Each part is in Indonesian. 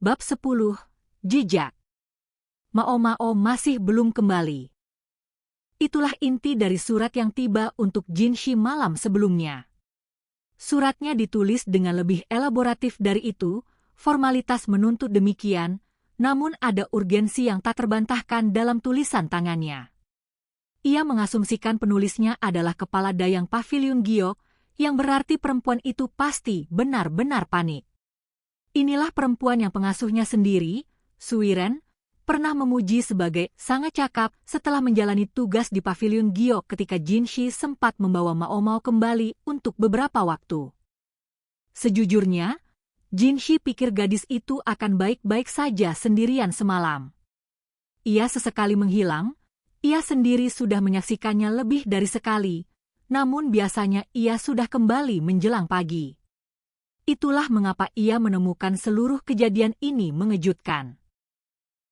Bab 10. Jejak. Mao Mao masih belum kembali. Itulah inti dari surat yang tiba untuk Jinshi malam sebelumnya. Suratnya ditulis dengan lebih elaboratif dari itu, formalitas menuntut demikian, namun ada urgensi yang tak terbantahkan dalam tulisan tangannya. Ia mengasumsikan penulisnya adalah kepala dayang Paviliun Giok, yang berarti perempuan itu pasti benar-benar panik. Inilah perempuan yang pengasuhnya sendiri, Suiren, pernah memuji sebagai sangat cakap setelah menjalani tugas di Paviliun Giok ketika Jinshi sempat membawa Mao Mao kembali untuk beberapa waktu. Sejujurnya, Jinshi pikir gadis itu akan baik-baik saja sendirian semalam. Ia sesekali menghilang, ia sendiri sudah menyaksikannya lebih dari sekali, namun biasanya ia sudah kembali menjelang pagi. Itulah mengapa ia menemukan seluruh kejadian ini mengejutkan.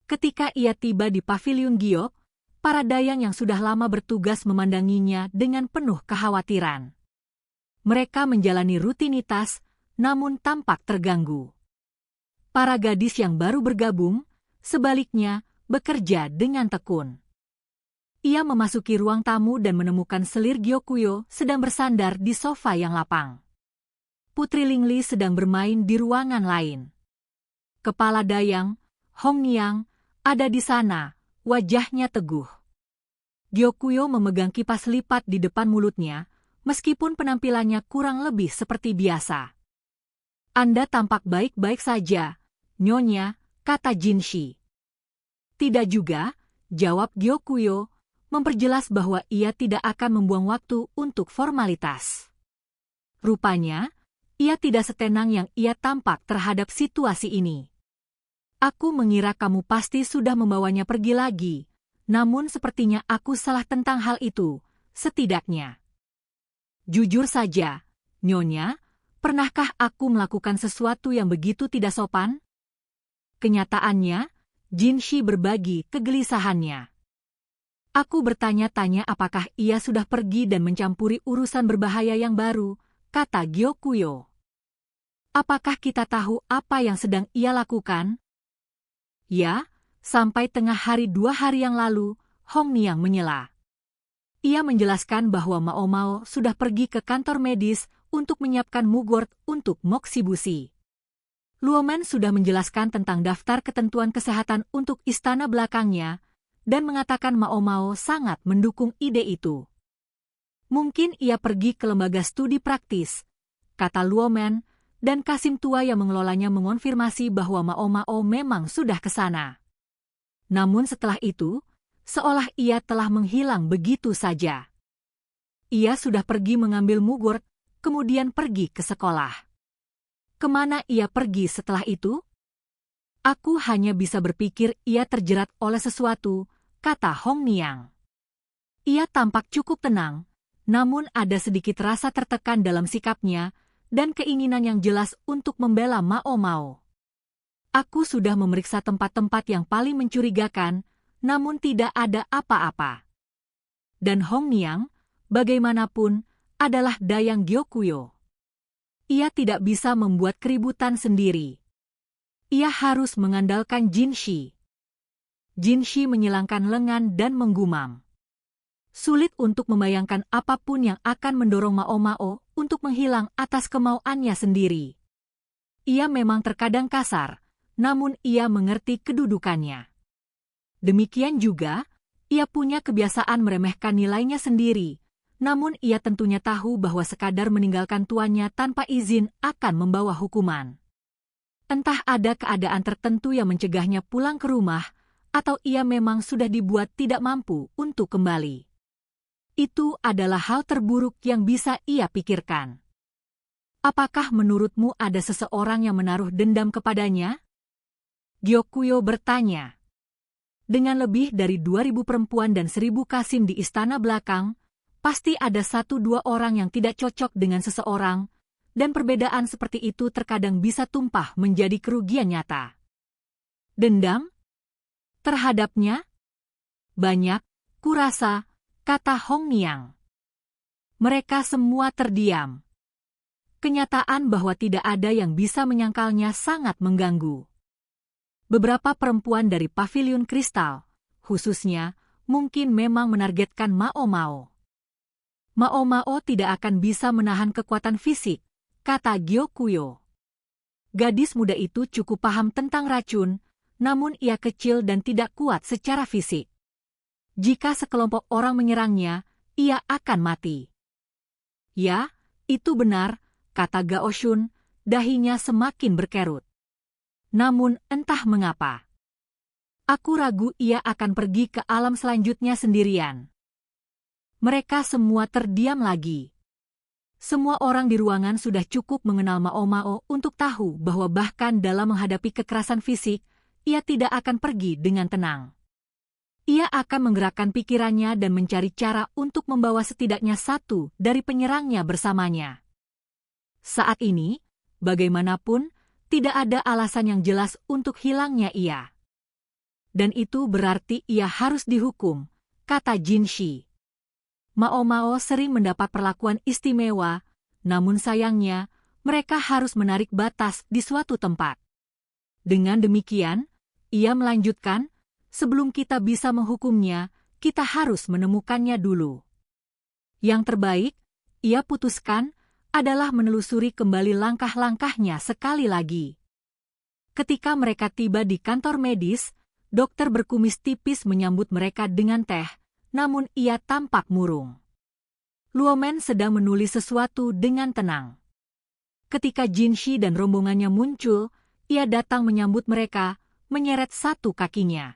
Ketika ia tiba di Paviliun Giok, para dayang yang sudah lama bertugas memandanginya dengan penuh kekhawatiran. Mereka menjalani rutinitas, namun tampak terganggu. Para gadis yang baru bergabung, sebaliknya, bekerja dengan tekun. Ia memasuki ruang tamu dan menemukan selir Gyokuyo sedang bersandar di sofa yang lapang. Putri Lingli sedang bermain di ruangan lain. Kepala dayang, Hong Niang, ada di sana, wajahnya teguh. Gyokuyo memegang kipas lipat di depan mulutnya, meskipun penampilannya kurang lebih seperti biasa. Anda tampak baik-baik saja, Nyonya, kata Jinshi. Tidak juga, jawab Gyokuyo, memperjelas bahwa ia tidak akan membuang waktu untuk formalitas. Rupanya, ia tidak setenang yang ia tampak terhadap situasi ini. Aku mengira kamu pasti sudah membawanya pergi lagi, namun sepertinya aku salah tentang hal itu, setidaknya. Jujur saja, Nyonya, pernahkah aku melakukan sesuatu yang begitu tidak sopan? Kenyataannya, Jinshi berbagi kegelisahannya. Aku bertanya-tanya apakah ia sudah pergi dan mencampuri urusan berbahaya yang baru, kata Gyokuyo. Apakah kita tahu apa yang sedang ia lakukan? Ya, sampai tengah hari 2 hari yang lalu, Hong Niang menyela. Ia menjelaskan bahwa Mao Mao sudah pergi ke kantor medis untuk menyiapkan mugwort untuk Moxibushi. Luomen sudah menjelaskan tentang daftar ketentuan kesehatan untuk istana belakangnya, dan mengatakan Mao Mao sangat mendukung ide itu. Mungkin ia pergi ke lembaga studi praktis, kata Luomen, dan Kasim tua yang mengelolanya mengonfirmasi bahwa Mao Mao memang sudah ke sana. Namun setelah itu, seolah ia telah menghilang begitu saja. Ia sudah pergi mengambil mugwort, kemudian pergi ke sekolah. Kemana ia pergi setelah itu? Aku hanya bisa berpikir ia terjerat oleh sesuatu, kata Hong Niang. Ia tampak cukup tenang, namun ada sedikit rasa tertekan dalam sikapnya, dan keinginan yang jelas untuk membela Mao Mao. Aku sudah memeriksa tempat-tempat yang paling mencurigakan, namun tidak ada apa-apa. Dan Hong Niang, bagaimanapun, adalah dayang Gyokuyo. Ia tidak bisa membuat keributan sendiri. Ia harus mengandalkan Jinshi. Jinshi menyilangkan lengan dan menggumam. Sulit untuk membayangkan apapun yang akan mendorong Mao Mao untuk menghilang atas kemauannya sendiri. Ia memang terkadang kasar, namun ia mengerti kedudukannya. Demikian juga, ia punya kebiasaan meremehkan nilainya sendiri, namun ia tentunya tahu bahwa sekadar meninggalkan tuannya tanpa izin akan membawa hukuman. Entah ada keadaan tertentu yang mencegahnya pulang ke rumah, atau ia memang sudah dibuat tidak mampu untuk kembali. Itu adalah hal terburuk yang bisa ia pikirkan. Apakah menurutmu ada seseorang yang menaruh dendam kepadanya? Gyokuyo bertanya. Dengan lebih dari 2.000 perempuan dan 1.000 kasim di istana belakang, pasti ada 1-2 orang yang tidak cocok dengan seseorang, dan perbedaan seperti itu terkadang bisa tumpah menjadi kerugian nyata. Dendam? Terhadapnya? Banyak, kurasa, kata Hong Niang. Mereka semua terdiam. Kenyataan bahwa tidak ada yang bisa menyangkalnya sangat mengganggu. Beberapa perempuan dari paviliun kristal, khususnya, mungkin memang menargetkan Mao Mao. Mao Mao tidak akan bisa menahan kekuatan fisik, kata Gyokuyo. Gadis muda itu cukup paham tentang racun, namun ia kecil dan tidak kuat secara fisik. Jika sekelompok orang menyerangnya, ia akan mati. Ya, itu benar, kata Gao Shun, dahinya semakin berkerut. Namun entah mengapa, aku ragu ia akan pergi ke alam selanjutnya sendirian. Mereka semua terdiam lagi. Semua orang di ruangan sudah cukup mengenal Mao Mao untuk tahu bahwa bahkan dalam menghadapi kekerasan fisik, ia tidak akan pergi dengan tenang. Ia akan menggerakkan pikirannya dan mencari cara untuk membawa setidaknya satu dari penyerangnya bersamanya. Saat ini, bagaimanapun, tidak ada alasan yang jelas untuk hilangnya ia. Dan itu berarti ia harus dihukum, kata Jinshi. Mao Mao sering mendapat perlakuan istimewa, namun sayangnya, mereka harus menarik batas di suatu tempat. Dengan demikian, ia melanjutkan, sebelum kita bisa menghukumnya, kita harus menemukannya dulu. Yang terbaik, ia putuskan, adalah menelusuri kembali langkah-langkahnya sekali lagi. Ketika mereka tiba di kantor medis, dokter berkumis tipis menyambut mereka dengan teh, namun ia tampak murung. Luomen sedang menulis sesuatu dengan tenang. Ketika Jinshi dan rombongannya muncul, ia datang menyambut mereka, menyeret satu kakinya.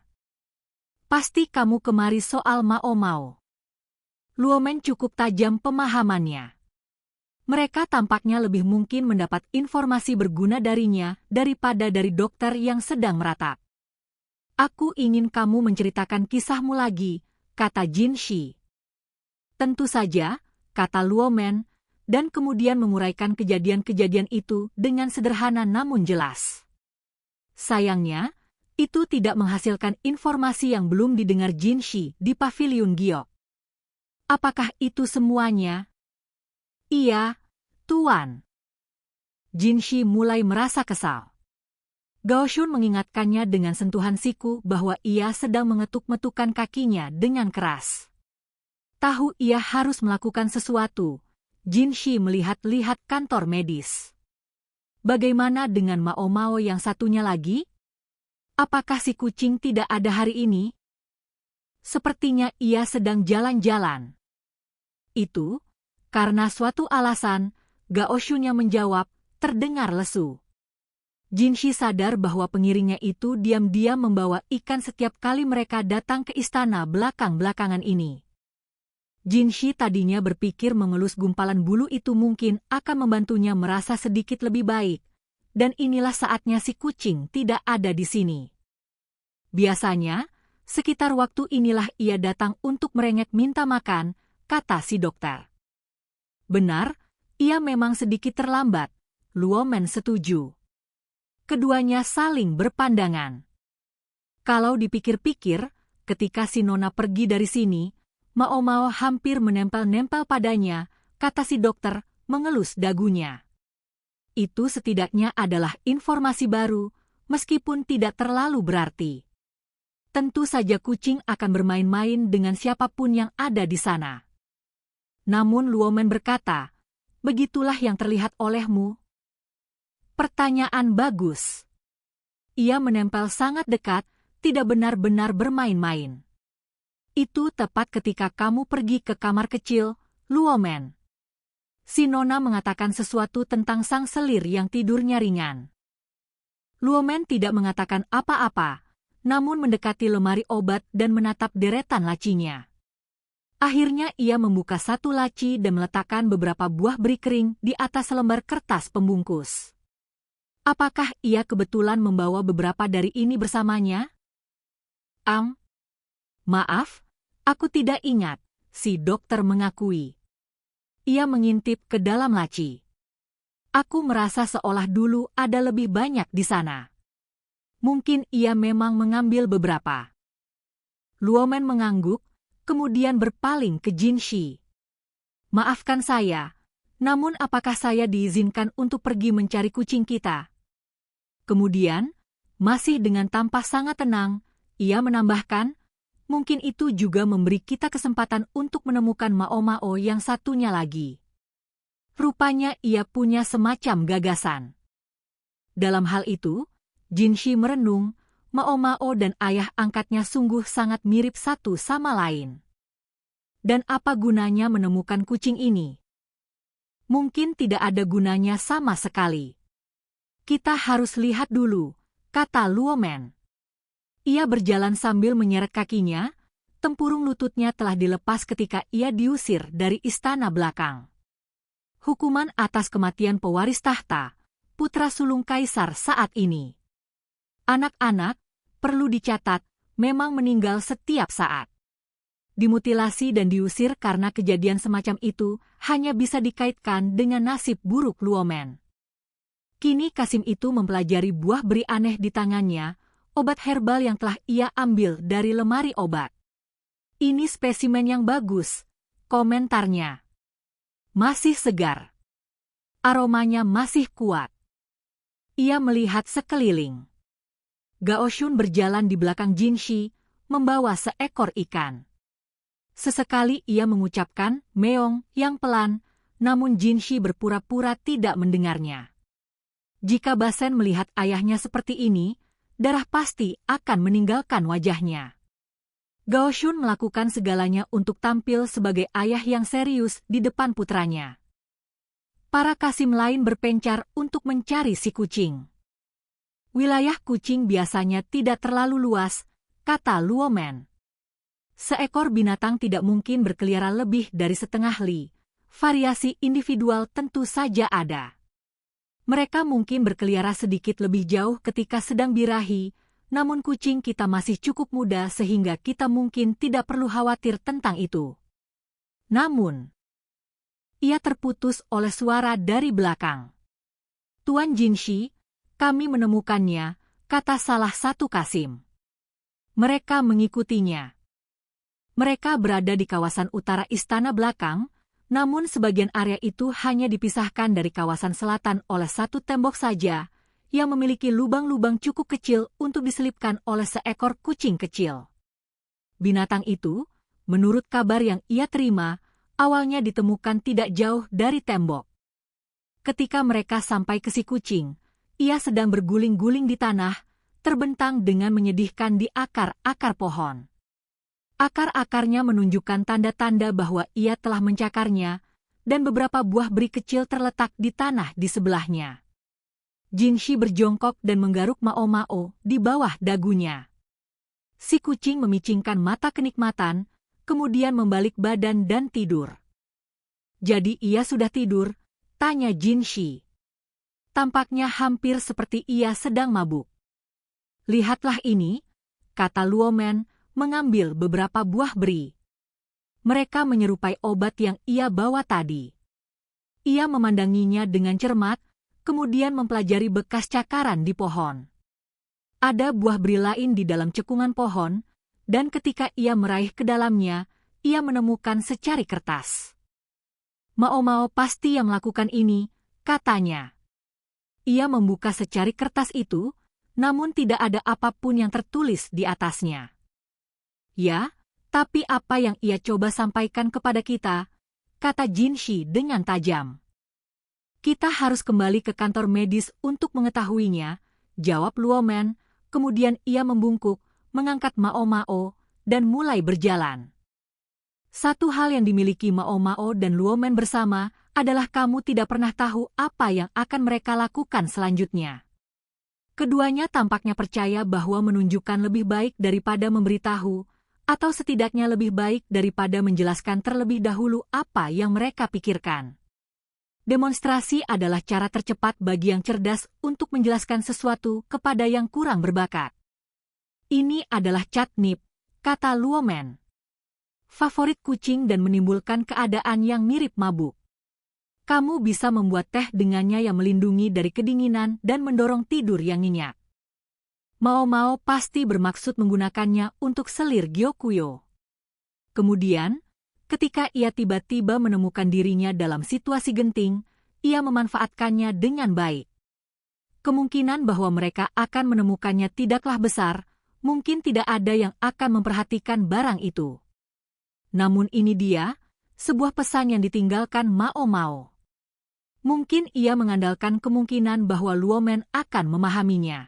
Pasti kamu kemari soal Mao Mao. Luomen cukup tajam pemahamannya. Mereka tampaknya lebih mungkin mendapat informasi berguna darinya daripada dari dokter yang sedang meratap. Aku ingin kamu menceritakan kisahmu lagi, kata Jinshi. Tentu saja, kata Luomen, dan kemudian menguraikan kejadian-kejadian itu dengan sederhana namun jelas. Sayangnya, itu tidak menghasilkan informasi yang belum didengar Jinshi di paviliun Giok. Apakah itu semuanya? Iya, Tuan. Jinshi mulai merasa kesal. Gao Shun mengingatkannya dengan sentuhan siku bahwa ia sedang mengetuk-metukkan kakinya dengan keras. Tahu ia harus melakukan sesuatu, Jinshi melihat-lihat kantor medis. Bagaimana dengan Mao Mao yang satunya lagi? Apakah si kucing tidak ada hari ini? Sepertinya ia sedang jalan-jalan. Itu, karena suatu alasan, Gao Shun yang menjawab, terdengar lesu. Jinshi sadar bahwa pengiringnya itu diam-diam membawa ikan setiap kali mereka datang ke istana belakang-belakangan ini. Jinshi tadinya berpikir mengelus gumpalan bulu itu mungkin akan membantunya merasa sedikit lebih baik, dan inilah saatnya si kucing tidak ada di sini. Biasanya, sekitar waktu inilah ia datang untuk merengek minta makan, kata si dokter. Benar, ia memang sedikit terlambat, Luomen setuju. Keduanya saling berpandangan. Kalau dipikir-pikir, ketika si Nona pergi dari sini, Mao Mao hampir menempel-nempel padanya, kata si dokter, mengelus dagunya. Itu setidaknya adalah informasi baru, meskipun tidak terlalu berarti. Tentu saja kucing akan bermain-main dengan siapapun yang ada di sana. Namun Luomen berkata, begitulah yang terlihat olehmu. Pertanyaan bagus. Ia menempel sangat dekat, tidak benar-benar bermain-main. Itu tepat ketika kamu pergi ke kamar kecil, Luomen. Si Nona mengatakan sesuatu tentang sang selir yang tidurnya ringan. Luomen tidak mengatakan apa-apa, namun mendekati lemari obat dan menatap deretan lacinya. Akhirnya ia membuka satu laci dan meletakkan beberapa buah beri kering di atas lembar kertas pembungkus. Apakah ia kebetulan membawa beberapa dari ini bersamanya? Maaf, aku tidak ingat, si dokter mengakui. Ia mengintip ke dalam laci. Aku merasa seolah dulu ada lebih banyak di sana. Mungkin ia memang mengambil beberapa. Luomen mengangguk, kemudian berpaling ke Jinshi. Maafkan saya, namun apakah saya diizinkan untuk pergi mencari kucing kita? Kemudian, Masih dengan tampak sangat tenang, ia menambahkan, mungkin itu juga memberi kita kesempatan untuk menemukan Mao-Mao yang satunya lagi. Rupanya ia punya semacam gagasan. Dalam hal itu, Jinshi merenung, Mao-Mao dan ayah angkatnya sungguh sangat mirip satu sama lain. Dan apa gunanya menemukan kucing ini? Mungkin tidak ada gunanya sama sekali. Kita harus lihat dulu, kata Luomen. Ia berjalan sambil menyeret kakinya, tempurung lututnya telah dilepas ketika ia diusir dari istana belakang. Hukuman atas kematian pewaris tahta, putra sulung kaisar saat ini. Anak-anak, perlu dicatat, memang meninggal setiap saat. Dimutilasi dan diusir karena kejadian semacam itu hanya bisa dikaitkan dengan nasib buruk Luomen. Kini Kasim itu mempelajari buah beri aneh di tangannya, obat herbal yang telah ia ambil dari lemari obat. Ini spesimen yang bagus, komentarnya. Masih segar. Aromanya masih kuat. Ia melihat sekeliling. Gao Shun berjalan di belakang Jinshi, membawa seekor ikan. Sesekali ia mengucapkan meong yang pelan, namun Jinshi berpura-pura tidak mendengarnya. Jika Basen melihat ayahnya seperti ini, darah pasti akan meninggalkan wajahnya. Gao Shun melakukan segalanya untuk tampil sebagai ayah yang serius di depan putranya. Para Kasim lain berpencar untuk mencari si kucing. Wilayah kucing biasanya tidak terlalu luas, kata Luomen. Seekor binatang tidak mungkin berkeliaran lebih dari setengah li. Variasi individual tentu saja ada. Mereka mungkin berkeliaran sedikit lebih jauh ketika sedang birahi, namun kucing kita masih cukup muda sehingga kita mungkin tidak perlu khawatir tentang itu. Namun, ia terputus oleh suara dari belakang. Tuan Jinshi, kami menemukannya, kata salah satu Kasim. Mereka mengikutinya. Mereka berada di kawasan utara istana belakang, namun sebagian area itu hanya dipisahkan dari kawasan selatan oleh satu tembok saja, yang memiliki lubang-lubang cukup kecil untuk diselipkan oleh seekor kucing kecil. Binatang itu, menurut kabar yang ia terima, awalnya ditemukan tidak jauh dari tembok. Ketika mereka sampai ke si kucing, ia sedang berguling-guling di tanah, terbentang dengan menyedihkan di akar-akar pohon. Akar-akarnya menunjukkan tanda-tanda bahwa ia telah mencakarnya, dan beberapa buah beri kecil terletak di tanah di sebelahnya. Jinshi berjongkok dan menggaruk Mao-Mao di bawah dagunya. Si kucing memicingkan mata kenikmatan, kemudian membalik badan dan tidur. Jadi ia sudah tidur, tanya Jinshi. Tampaknya hampir seperti ia sedang mabuk. Lihatlah ini, kata Luomen, mengambil beberapa buah beri. Mereka menyerupai obat yang ia bawa tadi. Ia memandanginya dengan cermat, kemudian mempelajari bekas cakaran di pohon. Ada buah beri lain di dalam cekungan pohon, dan ketika ia meraih ke dalamnya, ia menemukan secari kertas. Mao-Mao pasti yang melakukan ini, katanya. Ia membuka secari kertas itu, namun tidak ada apapun yang tertulis di atasnya. Ya, tapi apa yang ia coba sampaikan kepada kita, kata Jinshi dengan tajam. Kita harus kembali ke kantor medis untuk mengetahuinya, jawab Luomen, kemudian ia membungkuk, mengangkat Mao-Mao, dan mulai berjalan. Satu hal yang dimiliki Mao-Mao dan Luomen bersama adalah kamu tidak pernah tahu apa yang akan mereka lakukan selanjutnya. Keduanya tampaknya percaya bahwa menunjukkan lebih baik daripada memberitahu, atau setidaknya lebih baik daripada menjelaskan terlebih dahulu apa yang mereka pikirkan. Demonstrasi adalah cara tercepat bagi yang cerdas untuk menjelaskan sesuatu kepada yang kurang berbakat. Ini adalah catnip, kata Luomen. Favorit kucing dan menimbulkan keadaan yang mirip mabuk. Kamu bisa membuat teh dengannya yang melindungi dari kedinginan dan mendorong tidur yang nyenyak. Mao-Mao pasti bermaksud menggunakannya untuk selir Gyokuyo. Kemudian, ketika ia tiba-tiba menemukan dirinya dalam situasi genting, ia memanfaatkannya dengan baik. Kemungkinan bahwa mereka akan menemukannya tidaklah besar, mungkin tidak ada yang akan memperhatikan barang itu. Namun ini dia, sebuah pesan yang ditinggalkan Mao Mao. Mungkin ia mengandalkan kemungkinan bahwa Luomen akan memahaminya.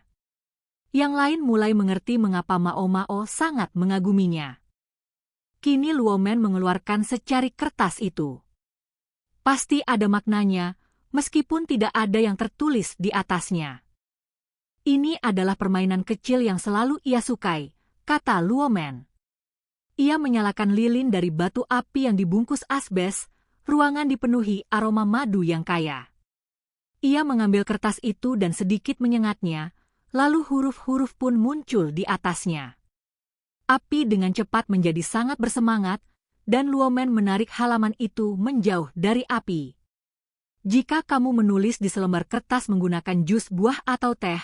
Yang lain mulai mengerti mengapa Mao Mao sangat mengaguminya. Kini Luomen mengeluarkan secari kertas itu. Pasti ada maknanya, meskipun tidak ada yang tertulis di atasnya. Ini adalah permainan kecil yang selalu ia sukai, kata Luomen. Ia menyalakan lilin dari batu api yang dibungkus asbes, ruangan dipenuhi aroma madu yang kaya. Ia mengambil kertas itu dan sedikit menyengatnya, lalu huruf-huruf pun muncul di atasnya. Api dengan cepat menjadi sangat bersemangat, dan Luomen menarik halaman itu menjauh dari api. Jika kamu menulis di selembar kertas menggunakan jus buah atau teh,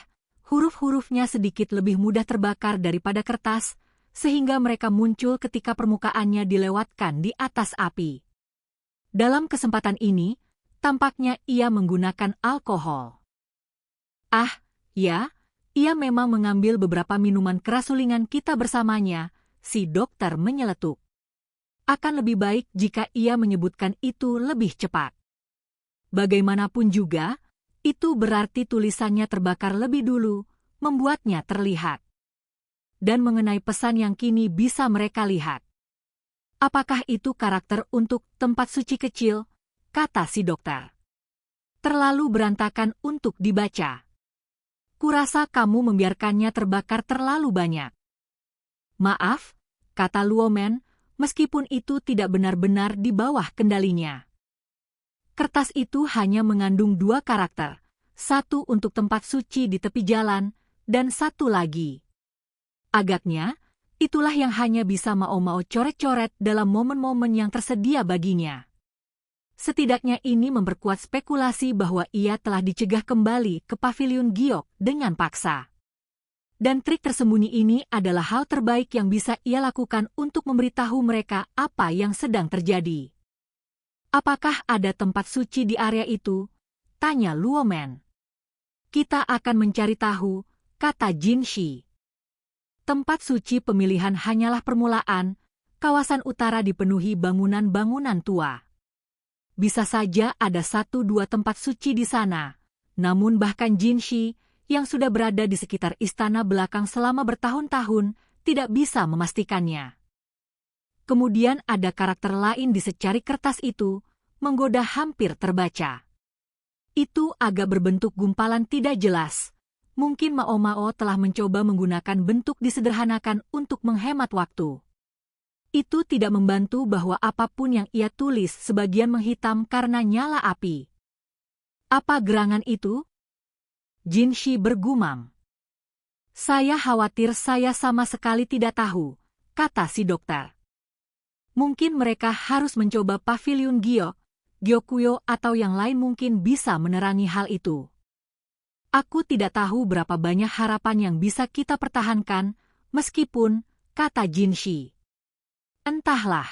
huruf-hurufnya sedikit lebih mudah terbakar daripada kertas, sehingga mereka muncul ketika permukaannya dilewatkan di atas api. Dalam kesempatan ini, tampaknya ia menggunakan alkohol. Ah, ya, ia memang mengambil beberapa minuman keras sulingan kita bersamanya, si dokter menyeletuk. Akan lebih baik jika ia menyebutkan itu lebih cepat. Bagaimanapun juga, itu berarti tulisannya terbakar lebih dulu, membuatnya terlihat. Dan mengenai pesan yang kini bisa mereka lihat. Apakah itu karakter untuk tempat suci kecil? Kata si dokter. Terlalu berantakan untuk dibaca. Kurasa kamu membiarkannya terbakar terlalu banyak. Maaf, kata Luomen, meskipun itu tidak benar-benar di bawah kendalinya. Kertas itu hanya mengandung 2 karakter, satu untuk tempat suci di tepi jalan, dan satu lagi. Agaknya, itulah yang hanya bisa Mao Mao coret-coret dalam momen-momen yang tersedia baginya. Setidaknya ini memperkuat spekulasi bahwa ia telah dicegah kembali ke paviliun giok dengan paksa. Dan trik tersembunyi ini adalah hal terbaik yang bisa ia lakukan untuk memberitahu mereka apa yang sedang terjadi. Apakah ada tempat suci di area itu? Tanya Luomen. Kita akan mencari tahu, kata Jin Shi. Tempat suci pemilihan hanyalah permulaan, kawasan utara dipenuhi bangunan-bangunan tua. Bisa saja ada 1-2 tempat suci di sana, namun bahkan Jin Shi, yang sudah berada di sekitar istana belakang selama bertahun-tahun, tidak bisa memastikannya. Kemudian ada karakter lain di secari kertas itu, menggoda hampir terbaca. Itu agak berbentuk gumpalan tidak jelas. Mungkin Mao Mao telah mencoba menggunakan bentuk disederhanakan untuk menghemat waktu. Itu tidak membantu bahwa apapun yang ia tulis sebagian menghitam karena nyala api. Apa gerangan itu? Jin Shi bergumam. Saya khawatir saya sama sekali tidak tahu, kata si dokter. Mungkin mereka harus mencoba paviliun giok, Gyokuyo atau yang lain mungkin bisa menerangi hal itu. Aku tidak tahu berapa banyak harapan yang bisa kita pertahankan, meskipun, kata Jin Shi. Entahlah.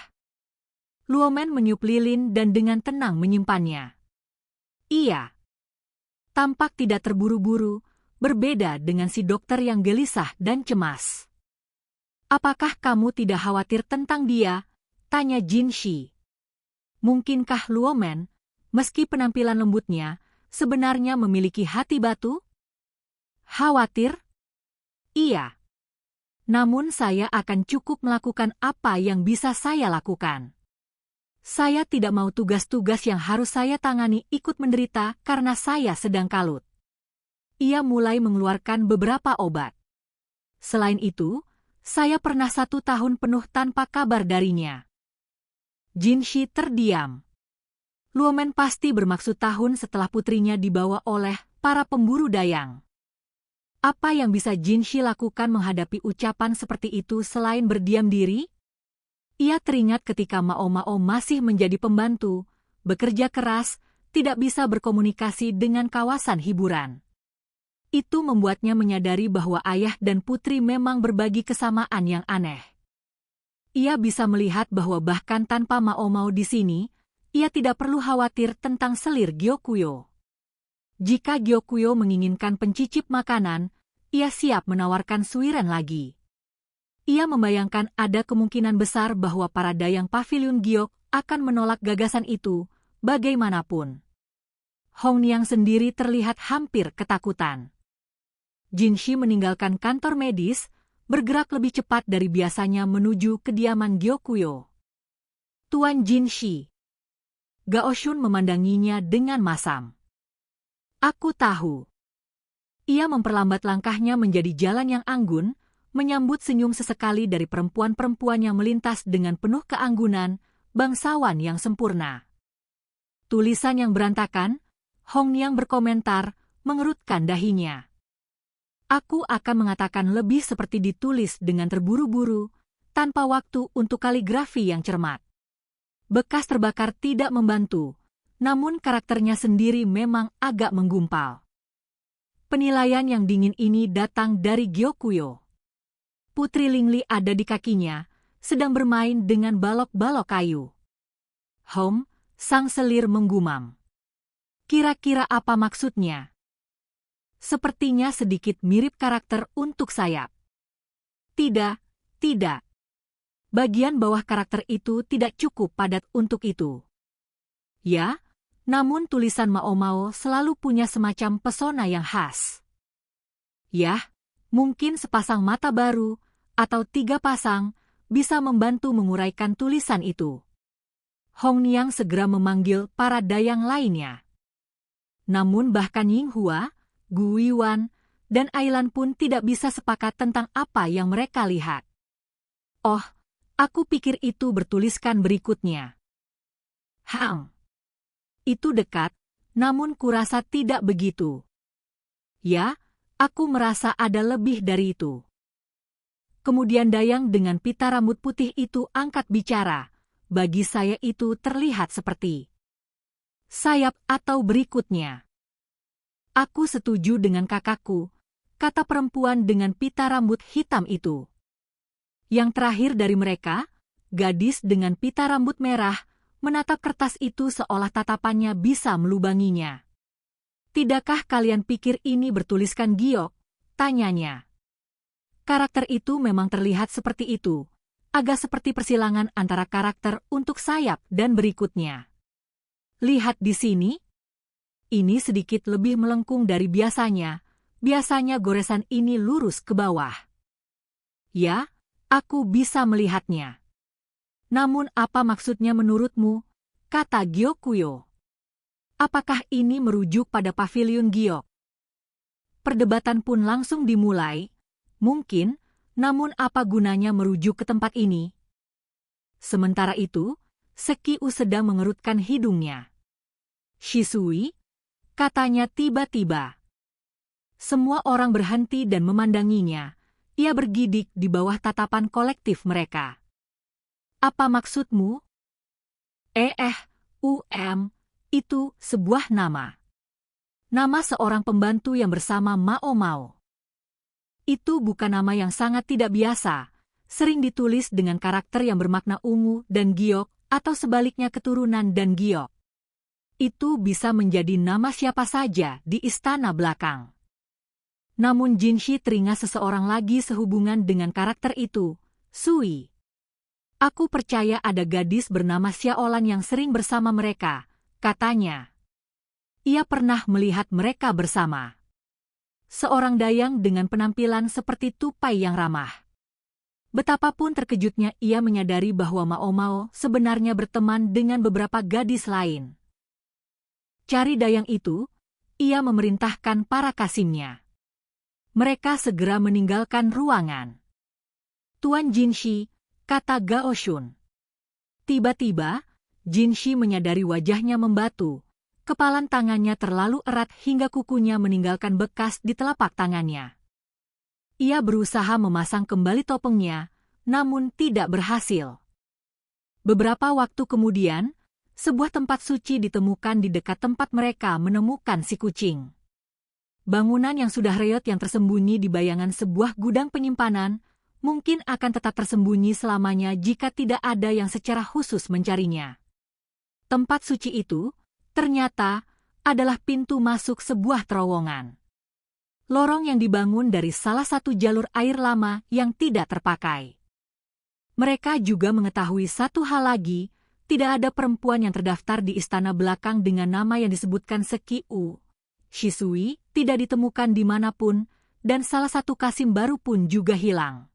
Luomen meniup lilin dan dengan tenang menyimpannya. Iya. Tampak tidak terburu-buru, berbeda dengan si dokter yang gelisah dan cemas. Apakah kamu tidak khawatir tentang dia? Tanya Jin Shi. Mungkinkah Luomen, meski penampilan lembutnya, sebenarnya memiliki hati batu? Khawatir? Iya. Namun saya akan cukup melakukan apa yang bisa saya lakukan. Saya tidak mau tugas-tugas yang harus saya tangani ikut menderita karena saya sedang kalut. Ia mulai mengeluarkan beberapa obat. Selain itu, saya pernah 1 tahun penuh tanpa kabar darinya. Jin Shi terdiam. Luomen pasti bermaksud tahun setelah putrinya dibawa oleh para pemburu dayang. Apa yang bisa Jin Shi lakukan menghadapi ucapan seperti itu selain berdiam diri? Ia teringat ketika Mao Mao masih menjadi pembantu, bekerja keras, tidak bisa berkomunikasi dengan kawasan hiburan. Itu membuatnya menyadari bahwa ayah dan putri memang berbagi kesamaan yang aneh. Ia bisa melihat bahwa bahkan tanpa Mao Mao di sini, ia tidak perlu khawatir tentang selir Gyokuyo. Jika Gyokuyo menginginkan pencicip makanan, ia siap menawarkan suiran lagi. Ia membayangkan ada kemungkinan besar bahwa para dayang pavilion Giok akan menolak gagasan itu, bagaimanapun. Hong Niang sendiri terlihat hampir ketakutan. Jinshi meninggalkan kantor medis, bergerak lebih cepat dari biasanya menuju kediaman Gyokuyo. Tuan Jinshi. Gaoshun memandanginya dengan masam. Aku tahu. Ia memperlambat langkahnya menjadi jalan yang anggun, menyambut senyum sesekali dari perempuan-perempuan yang melintas dengan penuh keanggunan, bangsawan yang sempurna. Tulisan yang berantakan, Hong Niang berkomentar, mengerutkan dahinya. Aku akan mengatakan lebih seperti ditulis dengan terburu-buru, tanpa waktu untuk kaligrafi yang cermat. Bekas terbakar tidak membantu, namun karakternya sendiri memang agak menggumpal. Penilaian yang dingin ini datang dari Gyokuyo. Putri Lingli ada di kakinya, sedang bermain dengan balok-balok kayu. Sang selir menggumam. Kira-kira apa maksudnya? Sepertinya sedikit mirip karakter untuk sayap. Tidak. Bagian bawah karakter itu tidak cukup padat untuk itu. Ya, namun tulisan Mao Mao selalu punya semacam pesona yang khas. Yah, mungkin sepasang mata baru, atau 3 pasang, bisa membantu menguraikan tulisan itu. Hong Niang segera memanggil para dayang lainnya. Namun bahkan Ying Hua, Gu Yuan, dan Ailan pun tidak bisa sepakat tentang apa yang mereka lihat. Oh, aku pikir itu bertuliskan berikutnya. Itu dekat, namun kurasa tidak begitu. Ya, aku merasa ada lebih dari itu. Kemudian dayang dengan pita rambut putih itu angkat bicara. Bagi saya itu terlihat seperti sayap atau berikutnya. Aku setuju dengan kakakku, kata perempuan dengan pita rambut hitam itu. Yang terakhir dari mereka, gadis dengan pita rambut merah, menatap kertas itu seolah tatapannya bisa melubanginya. Tidakkah kalian pikir ini bertuliskan Giok? Tanyanya. Karakter itu memang terlihat seperti itu, agak seperti persilangan antara karakter untuk sayap dan berikutnya. Lihat di sini. Ini sedikit lebih melengkung dari biasanya goresan ini lurus ke bawah. Ya, aku bisa melihatnya. Namun apa maksudnya menurutmu? Kata Gyokuyo. Apakah ini merujuk pada pavilion Giok? Perdebatan pun langsung dimulai. Mungkin, namun apa gunanya merujuk ke tempat ini? Sementara itu, Sekiu sedang mengerutkan hidungnya. Shisui, katanya tiba-tiba. Semua orang berhenti dan memandanginya. Ia bergidik di bawah tatapan kolektif mereka. Apa maksudmu? Itu sebuah nama. Nama seorang pembantu yang bersama Mao Mao. Itu bukan nama yang sangat tidak biasa, sering ditulis dengan karakter yang bermakna ungu dan giok, atau sebaliknya keturunan dan giok. Itu bisa menjadi nama siapa saja di istana belakang. Namun Jinshi teringat seseorang lagi sehubungan dengan karakter itu, Sui. Aku percaya ada gadis bernama Xiaolan yang sering bersama mereka, katanya. Ia pernah melihat mereka bersama. Seorang dayang dengan penampilan seperti tupai yang ramah. Betapapun terkejutnya ia menyadari bahwa Mao Mao sebenarnya berteman dengan beberapa gadis lain. Cari dayang itu, ia memerintahkan para kasimnya. Mereka segera meninggalkan ruangan. Tuan Jinshi, kata Gaoshun. Tiba-tiba, Jinshi menyadari wajahnya membatu. Kepalan tangannya terlalu erat hingga kukunya meninggalkan bekas di telapak tangannya. Ia berusaha memasang kembali topengnya, namun tidak berhasil. Beberapa waktu kemudian, sebuah tempat suci ditemukan di dekat tempat mereka menemukan si kucing. Bangunan yang sudah reot yang tersembunyi di bayangan sebuah gudang penyimpanan, mungkin akan tetap tersembunyi selamanya jika tidak ada yang secara khusus mencarinya. Tempat suci itu, ternyata, adalah pintu masuk sebuah terowongan. Lorong yang dibangun dari salah satu jalur air lama yang tidak terpakai. Mereka juga mengetahui satu hal lagi, tidak ada perempuan yang terdaftar di istana belakang dengan nama yang disebutkan Sekiu. Shisui tidak ditemukan dimanapun, dan salah satu Kasim baru pun juga hilang.